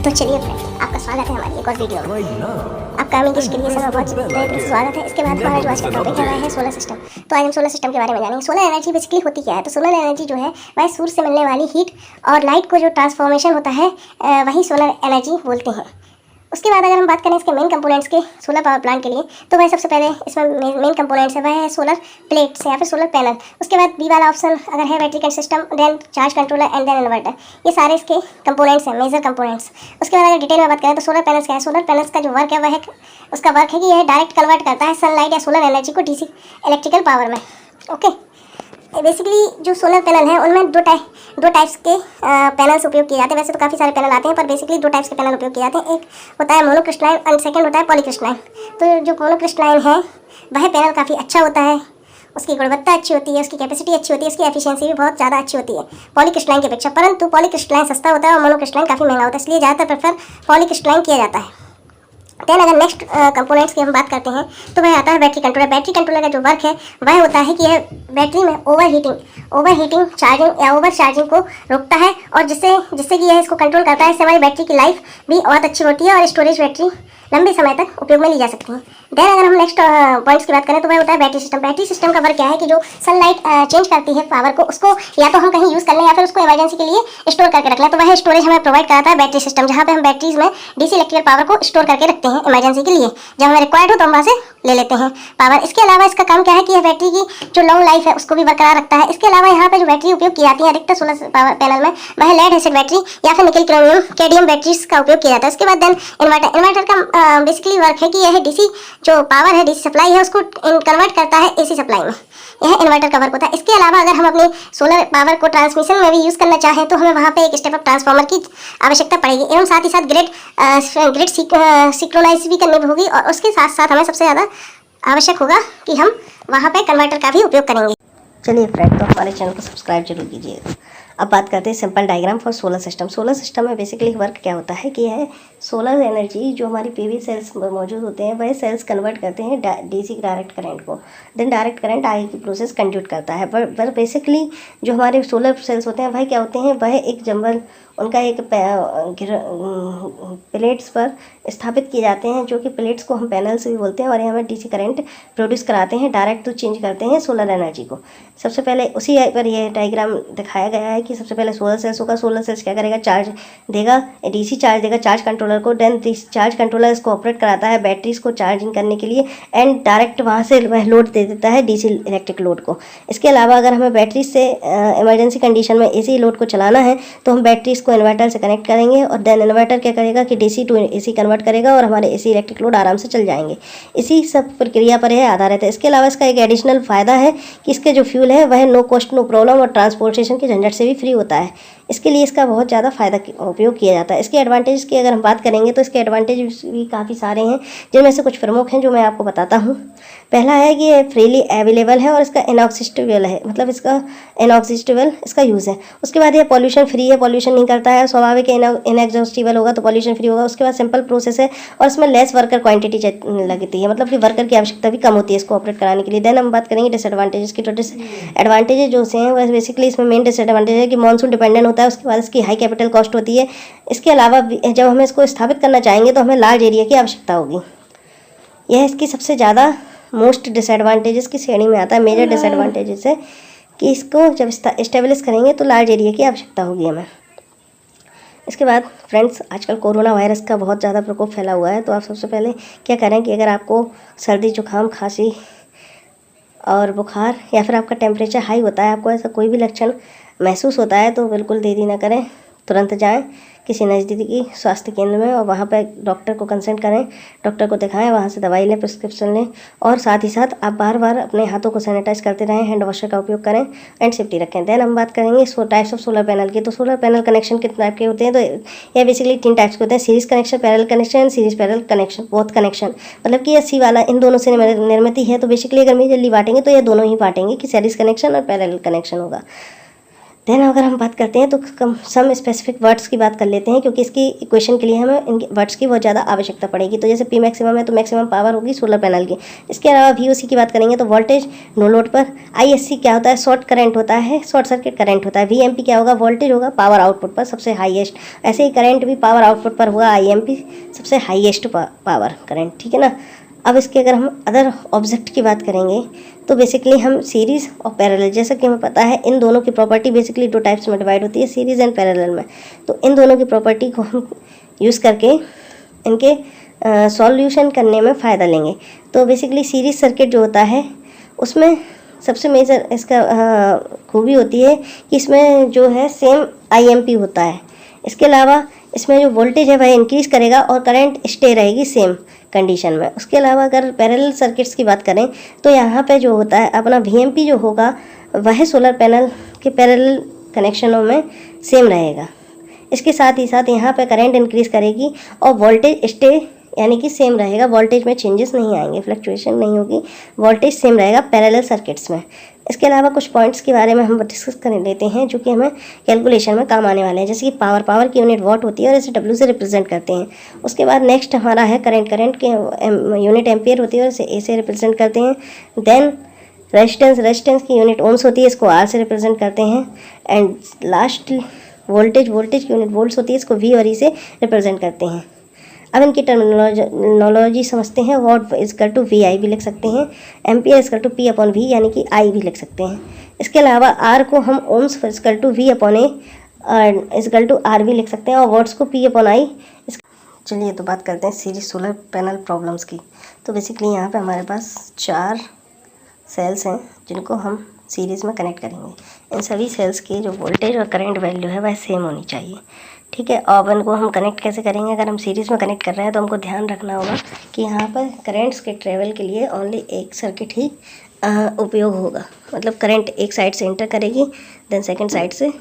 तो चलिए फ्रेंड्स, आपका स्वागत है हमारी एक और वीडियो में। आपका अमीन किश के लिए समय बहुत स्वागत है। इसके बाद हमारा जो आज का टॉपिक है वह है सोलर सिस्टम। तो आज हम सोलर सिस्टम के बारे में जानेंगे। सोलर एनर्जी बेसिकली होती क्या है। तो सोलर एनर्जी जो है वह सूर्य से मिलने वाली हीट और लाइट को जो ट्रांसफॉर्मेशन होता है वही सोलर एनर्जी बोलते हैं। उसके बाद अगर हम बात करें इसके मेन कंपोनेंट्स के सोलर पावर प्लांट के लिए, तो वह सबसे पहले इसमें मेन कंपोनेंट्स है वह है सोलर प्लेट्स या फिर सोलर पैनल। उसके बाद बी वाला ऑप्शन अगर है बैटरी का system, then charge controller and then inverter. ये सारे इसके कंपोनेंट्स हैं, मेजर कंपोनेंट्स। उसके बाद अगर डिटेल में बात करें तो सोलर पैनल्स क्या है। सोलर पैनल्स का जो वर्क है वह है, उसका वर्क है कि यह डायरेक्ट कन्वर्ट करता है सनलाइट या सोलर एनर्जी को डीसी इलेक्ट्रिकल पावर में। ओके, बेसिकली जो सोलर पैनल है उनमें दो टाइप्स के पैनल्स उपयोग किए जाते हैं। वैसे तो काफ़ी सारे पैनल आते हैं, पर बेसिकली दो टाइप्स के पैनल उपयोग किए जाते हैं। एक होता है मोनोक्रिस्टलाइन एंड सेकंड होता है पॉलीक्रिस्टलाइन। तो जो मोनोक्रिस्टलाइन है वह पैनल काफ़ी अच्छा होता है, उसकी गुणवत्ता अच्छी होती है, उसकी कैपेसिटी अच्छी होती है, उसकी एफिशिएंसी भी बहुत ज़्यादा अच्छी होती है पॉलीक्रिस्टलाइन की अपेक्षा। परंतु पॉलीक्रिस्टलाइन सस्ता होता है और मोनोक्रिस्टलाइन काफ़ी महंगा होता है, इसलिए ज़्यादातर प्रेफर पॉलीक्रिस्टलाइन किया जाता है। देन अगर नेक्स्ट कंपोनेंट्स की हम बात करते हैं तो वह आता है बैटरी कंट्रोलर। बैटरी कंट्रोलर का जो वर्क है वह होता है कि यह बैटरी में ओवर हीटिंग चार्जिंग या ओवर चार्जिंग को रोकता है, और जिससे कि यह इसको कंट्रोल करता है। इससे हमारी बैटरी की लाइफ भी बहुत अच्छी होती है और स्टोरेज बैटरी लंबे समय तक उपयोग में ली जा सकती है। देन अगर हम नेक्स्ट पॉइंट्स की बात करें तो वह होता है बैटरी सिस्टम। बैटरी सिस्टम का वर्क क्या है कि जो सनलाइट चेंज करती है पावर को, उसको या तो हम कहीं यूज़ कर लें या फिर उसको इमरजेंसी के लिए स्टोर करके रख लें। तो वह स्टोरेज हमें प्रोवाइड कराता है बैटरी सिस्टम, जहाँ पे हम बैटरीज में डीसी इलेक्ट्रिकल पावर को स्टोर करके रखते हैं इमरजेंसी के लिए। जब हमें रिक्वायर्ड हो तो हम वहाँ से ले लेते हैं पावर। इसके अलावा इसका काम क्या है कि यह बैटरी की जो लॉन्ग लाइफ है उसको भी बरकरार रखता है। इसके अलावा यहाँ पे जो बैटरी उपयोग की जाती है अधिकतर सोलर पावर पैनल में वह लेड एसिड बैटरी या फिर निकल क्रोमियम कैडमियम बैटरीज का उपयोग किया जाता है। उसके बाद देन इन्वर्टर का बेसिकली वर्क है कि यह डीसी जो पावर है, डीसी सप्लाई है, उसको कन्वर्ट करता है एसी सप्लाई में। यह इन्वर्टर का वर्क होता है। इसके अलावा अगर हम अपनी सोलर पावर को ट्रांसमिशन में भी यूज़ करना चाहें तो हमें वहाँ पे एक स्टेप अप ट्रांसफार्मर की आवश्यकता पड़ेगी, एवं साथ ही साथ ग्रिड सिंक्रोनाइज भी करनी होगी, और उसके साथ साथ हमें सबसे ज़्यादा आवश्यक होगा कि हम वहाँ पे कन्वर्टर का भी उपयोग करेंगे। चलिए फ्रेंड, तो हमारे चैनल को सब्सक्राइब जरूर कीजिएगा। अब बात करते हैं simple diagram for solar system. Solar system में बेसिकली वर्क क्या होता है कि यह सोलर एनर्जी जो हमारी पीवी सेल्स मौजूद होते हैं वह सेल्स कन्वर्ट करते हैं डीसी डायरेक्ट करंट को। देन डायरेक्ट करंट आगे की प्रोसेस कंड्यूट करता है। पर बेसिकली जो हमारे सोलर सेल्स होते हैं वह क्या होते हैं, वह एक जंबल उनका एक प्लेट्स पर स्थापित किए जाते हैं, जो कि प्लेट्स को हम पैनल्स भी बोलते हैं, और ये हमें डीसी करंट प्रोड्यूस कराते हैं, डायरेक्ट तो चेंज करते हैं सोलर एनर्जी को। सबसे पहले उसी पर यह डायग्राम दिखाया गया है कि सबसे पहले सोलर सेल्स होगा। सोलर सेल्स क्या करेगा, चार्ज देगा, डीसी चार्ज देगा चार्ज कंट्रोलर को। देन चार्ज कंट्रोलर इसको ऑपरेट कराता है बैटरीज को चार्जिंग करने के लिए, एंड डायरेक्ट वहाँ से वह लोड दे देता है डीसी इलेक्ट्रिक लोड को। इसके अलावा अगर हमें बैटरी से इमरजेंसी कंडीशन में एसी लोड को चलाना है तो हम बैटरीज को इन्वर्टर से कनेक्ट करेंगे, और देन इन्वर्टर क्या करेगा कि डीसी टू एसी कन्वर्ट करेगा और हमारे एसी इलेक्ट्रिक लोड आराम से चल जाएंगे। इसी सब प्रक्रिया पर यह आधारित है। इसके अलावा इसका एक एडिशनल फ़ायदा है कि इसके जो फ्यूल है वह नो कॉस्ट नो प्रॉब्लम और ट्रांसपोर्टेशन के झंझट से भी फ्री होता है। इसके लिए इसका बहुत ज़्यादा फ़ायदा उपयोग किया जाता है। इसके एडवांटेज की अगर हम बात करेंगे तो इसके एडवांटेज भी काफ़ी सारे हैं, जिनमें से कुछ प्रमुख हैं जो मैं आपको बताता हूँ। पहला है कि ये फ्रीली अवेलेबल है और इसका इनऑक्सिस्टेबल है, मतलब इसका इनऑक्सिस्टेबल इसका यूज़ है। उसके बाद ये पॉल्यूशन फ्री है, पॉल्यूशन नहीं करता है, स्वाभाविक इनएग्जॉस्टिबल होगा तो पॉल्यूशन फ्री होगा। उसके बाद सिंपल प्रोसेस है और इसमें लेस वर्कर क्वांटिटी लगती है, मतलब कि वर्कर की आवश्यकता भी कम होती है इसको ऑपरेट कराने के लिए। देन हम बात करेंगे डिसएडवांटेजेस की। तो डिसएडवांटेजेस जो से हैं वह बेसिकली इसमें मेन डिसएडवांटेज है कि मानसून डिपेंडेंट होता है। उसके बाद इसकी हाई कैपिटल कॉस्ट होती है। इसके अलावा जब हम इसको स्थापित करना चाहेंगे तो हमें लार्ज एरिया की आवश्यकता होगी। यह इसकी सबसे ज़्यादा मोस्ट डिसएडवांटेजेस की श्रेणी में आता है। मेजर डिसएडवांटेजेस है कि इसको जब इस्टेब्लिश करेंगे तो लार्ज एरिया की आवश्यकता होगी हमें। इसके बाद फ्रेंड्स, आजकल कोरोना वायरस का बहुत ज़्यादा प्रकोप फैला हुआ है। तो आप सबसे पहले क्या करें कि अगर आपको सर्दी जुकाम खांसी और बुखार या फिर आपका टेम्परेचर हाई होता है, आपको ऐसा कोई भी लक्षण महसूस होता है, तो बिल्कुल देरी ना करें, तुरंत जाएं किसी नज़दीकी स्वास्थ्य केंद्र में और वहाँ पर डॉक्टर को कंसल्ट करें, डॉक्टर को दिखाएं, वहाँ से दवाई लें, प्रिस्क्रिप्शन लें, और साथ ही साथ आप बार बार अपने हाथों को सैनिटाइज करते रहें, हैंड वॉशर का उपयोग करें एंड सेफ्टी रखें। देन हम बात करेंगे टाइप्स ऑफ सोलर पैनल की। तो सोलर पैनल कनेक्शन कितने टाइप के होते हैं, तो यह बेसिकली 3 टाइप्स के होते हैं: series connection, parallel connection and series parallel connection, both connection. मतलब कि एसी वाला इन दोनों से निर्मित है। तो बेसिकली अगर मेजरली बांटेंगे तो ये दोनों ही बांटेंगे कि सीरीज कनेक्शन और पैरेलल कनेक्शन होगा। देन अगर हम बात करते हैं तो सम स्पेसिफिक वर्ड्स की बात कर लेते हैं, क्योंकि इसकी इक्वेशन के लिए हमें इन वर्ड्स की बहुत ज़्यादा आवश्यकता पड़ेगी। तो जैसे पी मैक्सिमम है तो मैक्सिमम पावर होगी सोलर पैनल की। इसके अलावा VOC की बात करेंगे तो वोल्टेज नो लोड पर। ISC क्या होता है, शॉर्ट करंट होता है, शॉर्ट सर्किट करंट होता है। VMP क्या होगा, वोल्टेज होगा पावर आउटपुट पर सबसे हाईएस्ट। ऐसे ही करंट भी पावर आउटपुट पर होगा IMP, सबसे हाईएस्ट पावर करंट, ठीक है ना। अब इसके अगर हम अदर ऑब्जेक्ट की बात करेंगे तो बेसिकली हम सीरीज़ और पैरेलल, जैसा कि हमें पता है इन दोनों की प्रॉपर्टी बेसिकली 2 टाइप्स में डिवाइड होती है, सीरीज़ एंड पैरेलल में। तो इन दोनों की प्रॉपर्टी को हम यूज़ करके इनके सॉल्यूशन करने में फ़ायदा लेंगे। तो बेसिकली सीरीज़ सर्किट जो होता है उसमें सबसे मेजर इसका खूबी होती है कि इसमें जो है सेम IMP होता है। इसके अलावा इसमें जो वोल्टेज है वह इंक्रीज़ करेगा और करंट स्टे रहेगी सेम कंडीशन में। उसके अलावा अगर पैरेलल सर्किट्स की बात करें तो यहाँ पे जो होता है अपना VMP जो होगा वह सोलर पैनल के पैरेलल कनेक्शनों में सेम रहेगा। इसके साथ ही साथ यहाँ पे करंट इंक्रीज़ करेगी और वोल्टेज स्टे यानी कि सेम रहेगा, वोल्टेज में चेंजेस नहीं आएंगे, फ्लक्चुएशन नहीं होगी, वोल्टेज सेम रहेगा पैरेलल सर्किट्स में। इसके अलावा कुछ पॉइंट्स के बारे में हम डिस्कस कर लेते हैं जो कि हमें कैलकुलेशन में काम आने वाले हैं, जैसे कि पावर की यूनिट वॉट होती है और इसे W से रिप्रेजेंट करते हैं। उसके बाद नेक्स्ट हमारा है करंट के यूनिट एम्पियर होती है और इसे A से रिप्रेजेंट करते हैं। देन रेजिस्टेंस की यूनिट ओम्स होती है, इसको R से रिप्रेजेंट करते हैं। एंड लास्ट वोल्टेज की यूनिट वोल्ट्स होती है, इसको V और E से रिप्रेजेंट करते हैं। अब इनकी टर्मिनोलॉजी समझते हैं। वॉट इजकल टू VI भी लिख सकते हैं, एम्पियर इजकल टू P/V यानी कि I भी लिख सकते हैं। इसके अलावा R को हम Ohm's is equal to V/A is equal to R भी लिख सकते हैं और वॉट्स को P/I। चलिए तो बात करते हैं सीरीज सोलर पैनल प्रॉब्लम्स की। तो बेसिकली यहाँ पे हमारे पास 4 सेल्स हैं जिनको हम सीरीज़ में कनेक्ट करेंगे। इन सभी सेल्स की जो वोल्टेज और करंट वैल्यू है वह सेम होनी चाहिए, ठीक है। और इनको हम कनेक्ट कैसे करेंगे, अगर हम सीरीज़ में कनेक्ट कर रहे हैं तो हमको ध्यान रखना होगा कि यहाँ पर करंट्स के ट्रेवल के लिए ओनली एक सर्किट ही उपयोग होगा। मतलब करंट एक साइड से इंटर करेगी, देन सेकंड साइड से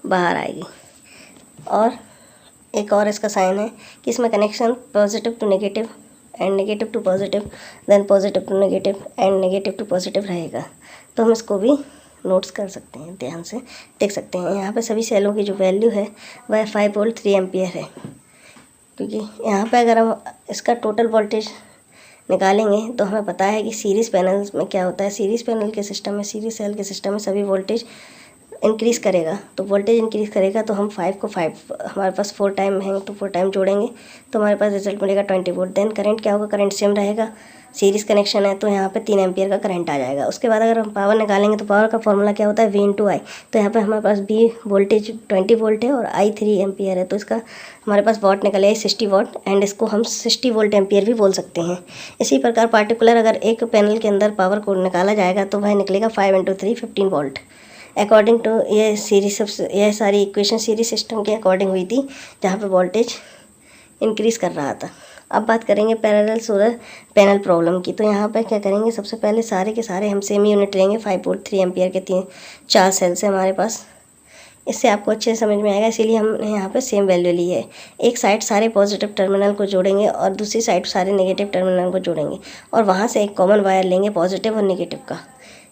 बाहर आएगी। और एक और इसका साइन है कि इसमें connection positive to negative and negative to positive, then positive to negative and negative to positive रहेगा। तो हम इसको भी नोट्स कर सकते हैं, ध्यान से देख सकते हैं। यहाँ पे सभी सेलों की जो वैल्यू है वह 5 वोल्ट 3 एम्पियर है, क्योंकि यहाँ पे अगर हम इसका टोटल वोल्टेज निकालेंगे तो हमें पता है कि सीरीज़ पैनल्स में क्या होता है। सीरीज़ पैनल के सिस्टम में, सीरीज़ सेल के सिस्टम में सभी वोल्टेज इंक्रीज़ करेगा। तो वोल्टेज इंक्रीज़ करेगा तो हम 5 को 5 हमारे पास 4 टाइम है तो 4 टाइम जोड़ेंगे तो हमारे पास रिजल्ट मिलेगा 20 वोल्ट। देन करंट क्या होगा, करंट सेम रहेगा, सीरीज़ कनेक्शन है तो यहाँ पे 3 एम्पियर का करंट आ जाएगा। उसके बाद अगर हम पावर निकालेंगे तो पावर का फॉर्मूला क्या होता है, V/I। तो यहाँ पे हमारे पास B वोल्टेज 20 वोल्ट है और I 3 एम्पियर है, तो इसका हमारे पास वॉट निकले 60 वॉट एंड इसको हम 60 वोल्ट एम्पियर भी बोल सकते हैं। इसी प्रकार पार्टिकुलर अगर एक पैनल के अंदर पावर को निकाला जाएगा तो वह निकलेगा 5 × 3 15 वोल्ट। अकॉर्डिंग टू ये सीरीज, यह सारी इक्वेशन सीरीज सिस्टम के अकॉर्डिंग हुई थी जहाँ पे वोल्टेज इंक्रीज़ कर रहा था। अब बात करेंगे पैरेलल सोलर पैनल प्रॉब्लम की। तो यहाँ पे क्या करेंगे, सबसे पहले सारे के सारे हम सेम यूनिट लेंगे। 5 वोल्ट 3 एम्पियर के 4 सेल्स हैं हमारे पास, इससे आपको अच्छे से समझ में आएगा, इसीलिए हमने यहाँ पे सेम वैल्यू ली है। एक साइड सारे पॉजिटिव टर्मिनल को जोड़ेंगे और दूसरी साइड सारे नेगेटिव टर्मिनल को जोड़ेंगे और वहाँ से एक कॉमन वायर लेंगे पॉजिटिव और नेगेटिव का।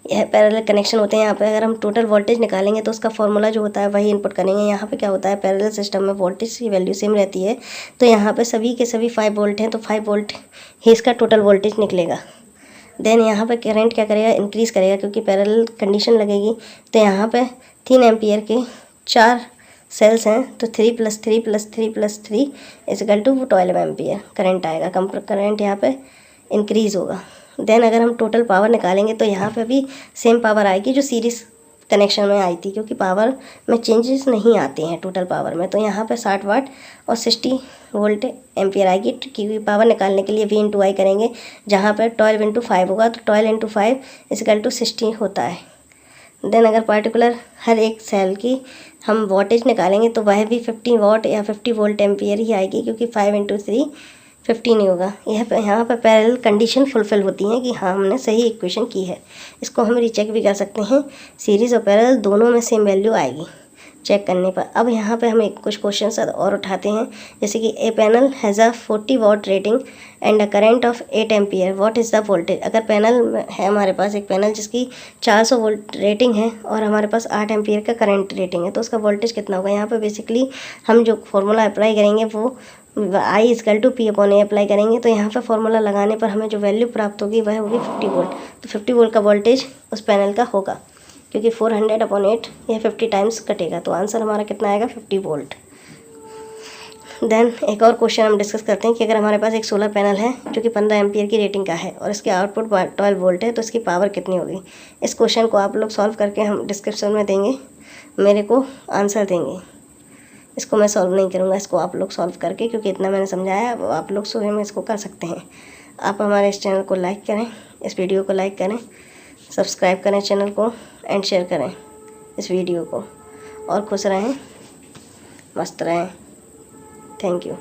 यह पैरेलल कनेक्शन होते हैं। यहाँ पे अगर हम टोटल वोल्टेज निकालेंगे तो उसका फॉर्मूला जो होता है वही इनपुट करेंगे। यहाँ पे क्या होता है, पैरेलल सिस्टम में वोल्टेज की वैल्यू सेम रहती है, तो यहाँ पे सभी के सभी 5 वोल्ट हैं तो 5 वोल्ट ही इसका टोटल वोल्टेज निकलेगा। देन यहाँ पे करंट क्या करेगा, इंक्रीज़ करेगा, क्योंकि पैरेलल कंडीशन लगेगी। तो यहाँ पे 3 एम्पियर के 4 सेल्स हैं तो 3 + 3 + 3 + 3 इजकल टू 12 एम्पियर करंट आएगा। करंट यहाँ पे इंक्रीज़ होगा। देन अगर हम टोटल पावर निकालेंगे तो यहाँ पे भी सेम पावर आएगी जो सीरीज़ कनेक्शन में आई थी, क्योंकि पावर में चेंजेस नहीं आते हैं टोटल पावर में। तो यहाँ पे 60 वाट और 60 वोल्ट एम्पियर आएगी, क्योंकि पावर निकालने के लिए V/I करेंगे, जहाँ पे 12 × 5 होगा तो 12 × 5 इजकल टू 60 होता है। देन अगर पार्टिकुलर हर एक सेल की हम वोल्टेज निकालेंगे तो वह भी 50 वाट या 50 वोल्ट एम्पियर ही आएगी, क्योंकि 5 × 3 15 ही होगा। यहाँ पर पैरेलल कंडीशन फुलफिल होती है कि हाँ हमने सही इक्वेशन की है। इसको हम रीचेक भी कर सकते हैं, सीरीज़ और पैरेलल दोनों में सेम वैल्यू आएगी। चेक करने पर। अब यहाँ पे हम कुछ क्वेश्चन और उठाते हैं, जैसे कि a panel has a 40 watt rating and a current of 8 ampere, what is the voltage. अगर पैनल है हमारे पास एक पैनल जिसकी 400 वोल्ट रेटिंग है और हमारे पास 8 एम्पियर का करंट रेटिंग है, तो उसका वोल्टेज कितना होगा। यहाँ पे बेसिकली हम जो फॉर्मूला अप्लाई करेंगे वो I=P/A अप्लाई करेंगे। तो यहाँ पे फॉर्मूला लगाने पर हमें जो वैल्यू प्राप्त होगी वह होगी 50 वोल्ट। तो 50 वोल्ट का वोल्टेज उस पैनल का होगा, क्योंकि 400/8 यह 50 टाइम्स कटेगा। तो आंसर हमारा कितना आएगा, 50 वोल्ट। देन एक और क्वेश्चन हम डिस्कस करते हैं कि अगर हमारे पास एक सोलर पैनल है जो कि 15 एम्पियर की रेटिंग का है और इसके आउटपुट 12 वोल्ट है, तो इसकी पावर कितनी होगी। इस क्वेश्चन को आप लोग सॉल्व करके हम डिस्क्रिप्शन में देंगे, मेरे को आंसर देंगे। इसको मैं सॉल्व नहीं करूँगा, इसको आप लोग सॉल्व करके, क्योंकि इतना मैंने समझाया है आप लोग स्वयं में इसको कर सकते हैं। आप हमारे इस चैनल को लाइक करें, इस वीडियो को लाइक करें, सब्सक्राइब करें चैनल को एंड शेयर करें इस वीडियो को, और खुश रहें, मस्त रहें। Thank you.